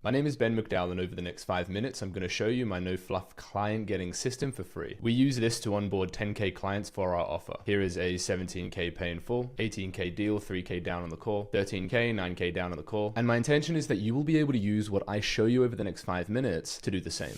My name is Ben McDowell, and over the next 5 minutes, I'm going to show you my no fluff client getting system for free. We use this to onboard 10K clients for our offer. Here is a 17K pay in full, 18K deal, 3K down on the call, 13K, 9K down on the call. And my intention is that you will be able to use what I show you over the next 5 minutes to do the same.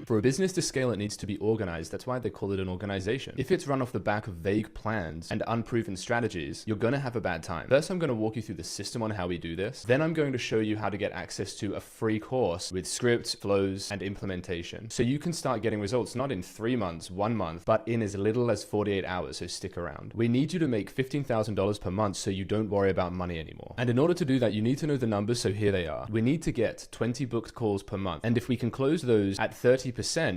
For a business to scale, it needs to be organized. That's why they call it an organization. If it's run off the back of vague plans and unproven strategies, you're going to have a bad time. First, I'm going to walk you through the system on how we do this. Then I'm going to show you how to get access to a free course with scripts, flows, and implementation. So you can start getting results not in 3 months, 1 month, but in as little as 48 hours. So stick around. We need you to make $15,000 per month so you don't worry about money anymore. And in order to do that, you need to know the numbers. So here they are. We need to get 20 booked calls per month. And if we can close those at 30%,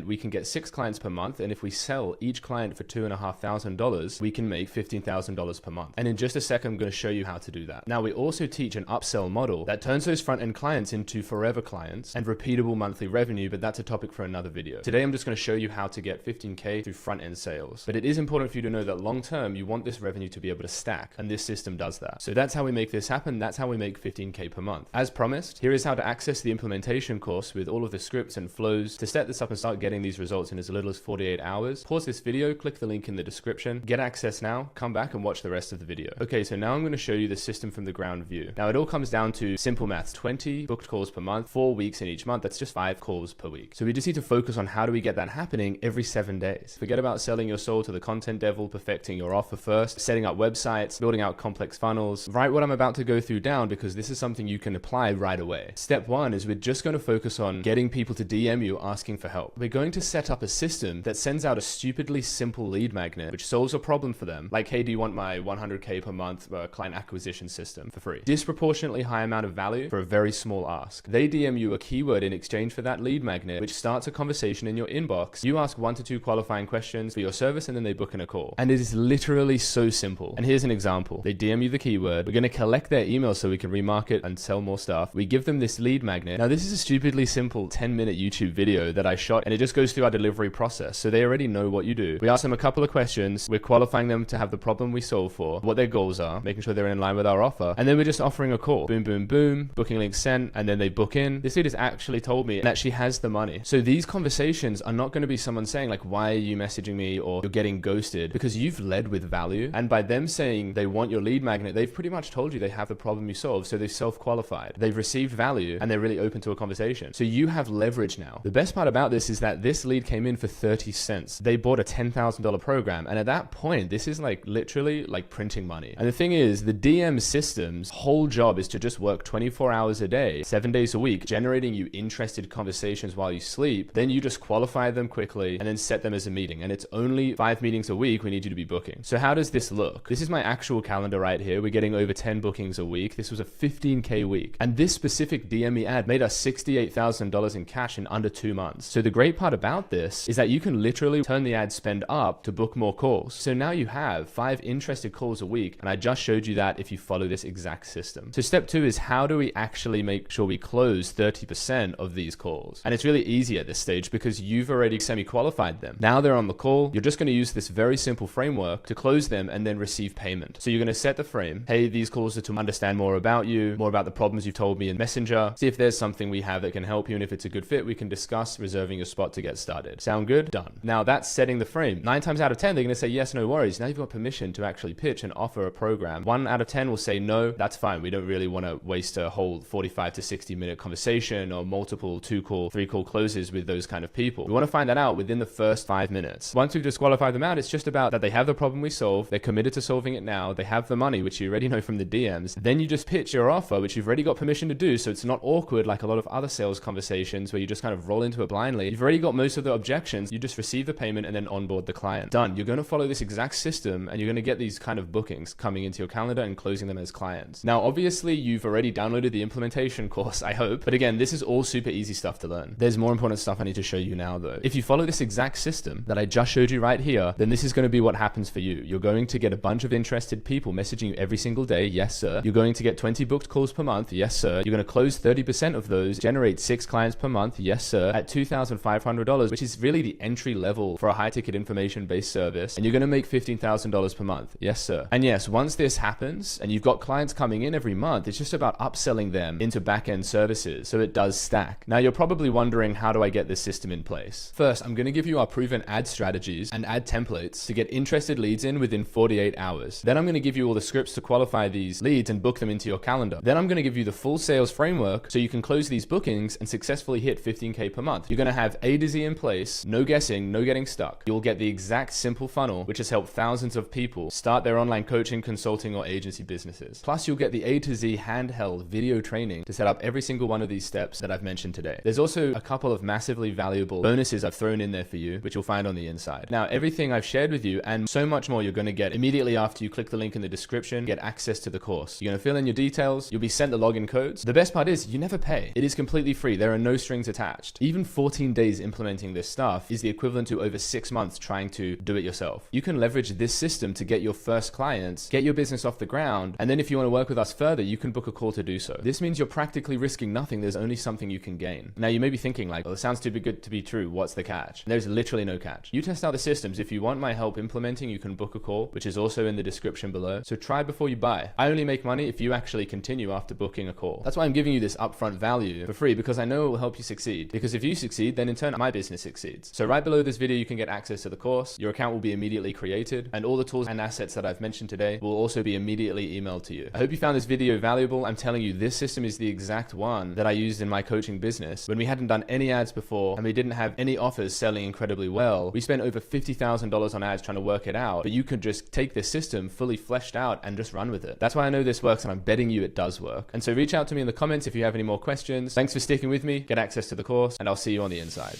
we can get 6 clients per month. And if we sell each client for $2,500, we can make $15,000 per month. And in just a second, I'm going to show you how to do that. Now, we also teach an upsell model that turns those front-end clients into forever clients and repeatable monthly revenue, but that's a topic for another video. Today, I'm just going to show you how to get 15K through front-end sales. But it is important for you to know that long-term, you want this revenue to be able to stack, and this system does that. So that's how we make this happen. That's how we make 15K per month. As promised, here is how to access the implementation course with all of the scripts and flows to set this up and start getting these results in as little as 48 hours. Pause this video, click the link in the description, get access now, come back and watch the rest of the video. Okay, so now I'm going to show you the system from the ground view. Now it all comes down to simple maths, 20 booked calls per month, 4 weeks in each month. That's just 5 calls per week. So we just need to focus on how do we get that happening every 7 days. Forget about selling your soul to the content devil, perfecting your offer first, setting up websites, building out complex funnels. Write what I'm about to go through down because this is something you can apply right away. Step 1 is we're just going to focus on getting people to DM you asking for help. We're going to set up a system that sends out a stupidly simple lead magnet, which solves a problem for them. Like, hey, do you want my 100K per month client acquisition system for free? Disproportionately high amount of value for a very small ask. They DM you a keyword in exchange for that lead magnet, which starts a conversation in your inbox. You ask 1 to 2 qualifying questions for your service, and then they book in a call. And it is literally so simple. And here's an example. They DM you the keyword. We're going to collect their email so we can remarket and sell more stuff. We give them this lead magnet. Now, this is a stupidly simple 10-minute YouTube video that I shot, and it just goes through our delivery process. So they already know what you do. We ask them a couple of questions. We're qualifying them to have the problem we solve for, what their goals are, making sure they're in line with our offer. And then we're just offering a call. Boom, boom, boom. Booking link sent. And then they book in. This lead has actually told me that she has the money. So these conversations are not going to be someone saying like, why are you messaging me, or you're getting ghosted, because you've led with value. And by them saying they want your lead magnet, they've pretty much told you they have the problem you solve. So they've self-qualified. They've received value and they're really open to a conversation. So you have leverage now. The best part about this is that this lead came in for 30 cents. They bought a $10,000 program. And at that point, this is like literally like printing money. And the thing is, the DM system's whole job is to just work 24 hours a day, 7 days a week, generating you interested conversations while you sleep. Then you just qualify them quickly and then set them as a meeting. And it's only 5 meetings a week we need you to be booking. So how does this look? This is my actual calendar right here. We're getting over 10 bookings a week. This was a 15K week. And this specific DME ad made us $68,000 in cash in under 2 months. So the great part about this is that you can literally turn the ad spend up to book more calls. So now you have 5 interested calls a week. And I just showed you that if you follow this exact system. So step 2 is how do we actually make sure we close 30% of these calls? And it's really easy at this stage because you've already semi-qualified them. Now they're on the call. You're just going to use this very simple framework to close them and then receive payment. So you're going to set the frame. Hey, these calls are to understand more about you, more about the problems you've told me in Messenger. See if there's something we have that can help you. And if it's a good fit, we can discuss reserving your spot to get started. Sound good? Done. Now that's setting the frame. 9 times out of 10, they're going to say, yes, no worries. Now you've got permission to actually pitch and offer a program. 1 out of 10 will say, no, that's fine. We don't really want to waste a whole 45 to 60-minute conversation or multiple 2-call, 3-call closes with those kind of people. We want to find that out within the first 5 minutes. Once we've disqualified them out, it's just about that they have the problem we solve. They're committed to solving it now. They have the money, which you already know from the DMs. Then you just pitch your offer, which you've already got permission to do. So it's not awkward like a lot of other sales conversations where you just kind of roll into it blindly. You've already got most of the objections. You just receive the payment and then onboard the client. Done. You're going to follow this exact system and you're going to get these kind of bookings coming into your calendar and closing them as clients. Now, obviously, you've already downloaded the implementation course, I hope. But again, this is all super easy stuff to learn. There's more important stuff I need to show you now, though. If you follow this exact system that I just showed you right here, then this is going to be what happens for you. You're going to get a bunch of interested people messaging you every single day. Yes, sir. You're going to get 20 booked calls per month. Yes, sir. You're going to close 30% of those, generate 6 clients per month. Yes, sir. At $2,500 of $500, which is really the entry level for a high ticket information based service. And you're going to make $15,000 per month. Yes, sir. And yes, once this happens and you've got clients coming in every month, it's just about upselling them into back-end services so it does stack. Now you're probably wondering, how do I get this system in place? First, I'm going to give you our proven ad strategies and ad templates to get interested leads in within 48 hours. Then I'm going to give you all the scripts to qualify these leads and book them into your calendar. Then I'm going to give you the full sales framework so you can close these bookings and successfully hit 15K per month. You're going to have A to Z in place, no guessing, no getting stuck. You'll get the exact simple funnel, which has helped thousands of people start their online coaching, consulting, or agency businesses. Plus, you'll get the A to Z handheld video training to set up every single one of these steps that I've mentioned today. There's also a couple of massively valuable bonuses I've thrown in there for you, which you'll find on the inside. Now, everything I've shared with you and so much more you're going to get immediately after you click the link in the description, get access to the course. You're going to fill in your details, you'll be sent the login codes. The best part is you never pay. It is completely free. There are no strings attached. Even 14 days implementing this stuff is the equivalent to over 6 months trying to do it yourself. You can leverage this system to get your first clients, get your business off the ground, and then if you want to work with us further, you can book a call to do so. This means you're practically risking nothing. There's only something you can gain. Now you may be thinking like, well, it sounds too good to be true. What's the catch? There's literally no catch. You test out the systems. If you want my help implementing, you can book a call, which is also in the description below. So try before you buy. I only make money if you actually continue after booking a call. That's why I'm giving you this upfront value for free, because I know it will help you succeed. Because if you succeed, then in turn, my business succeeds. So right below this video, you can get access to the course. Your account will be immediately created, and all the tools and assets that I've mentioned today will also be immediately emailed to you. I hope you found this video valuable. I'm telling you, this system is the exact one that I used in my coaching business when we hadn't done any ads before and we didn't have any offers selling incredibly well. We spent over $50,000 on ads trying to work it out, but you could just take this system fully fleshed out and just run with it. That's why I know this works, and I'm betting you it does work. And so reach out to me in the comments if you have any more questions. Thanks for sticking with me. Get access to the course, and I'll see you on the inside.